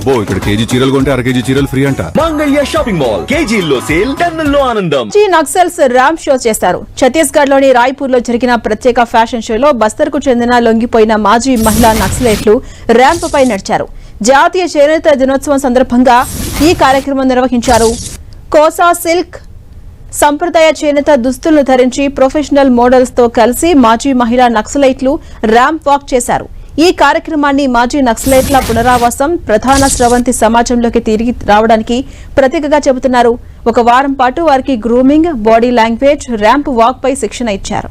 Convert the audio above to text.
అబ్బో ఇక్కడ కేజీ చీరలు కొంటే అర కేజీ చీరలు ఫ్రీ అంట. మంగళ్య షాపింగ్ మాల్, కేజీల్లో సేల్, టన్నుల్లో ఆనందం. నక్సల్స్ ర్యాంప్ షో చేస్తారు. ఛత్తీస్గఢ్ లోని రాయ్పూర్ లో జరిగిన ప్రత్యేక ఫ్యాషన్ షోలో బస్తర్ కు చెందిన లొంగిపోయిన మాజీ మహిళా నక్సలైట్లు ర్యాంప్ పై నడిచారు. జాతీయ చేనేత దినోత్సవం సందర్భంగా ఈ కార్యక్రమం నిర్వహించారు. కోసా సిల్క్ సంప్రదాయ చేనేత దుస్తులను ధరించి ప్రొఫెషనల్ మోడల్స్ తో కలిసి మాజీ మహిళా నక్సలైట్లు ర్యాంప్ వాక్ చేశారు. ఈ కార్యక్రమాన్ని మాజీ నక్సలైట్ల పునరావాసం, ప్రధాన స్రవంతి సమాజంలోకి తిరిగి రావడానికి ప్రతీకగా చెబుతున్నారు. ఒక వారం పాటు వారికి grooming, body language, ramp walk పై శిక్షణ ఇచ్చారు.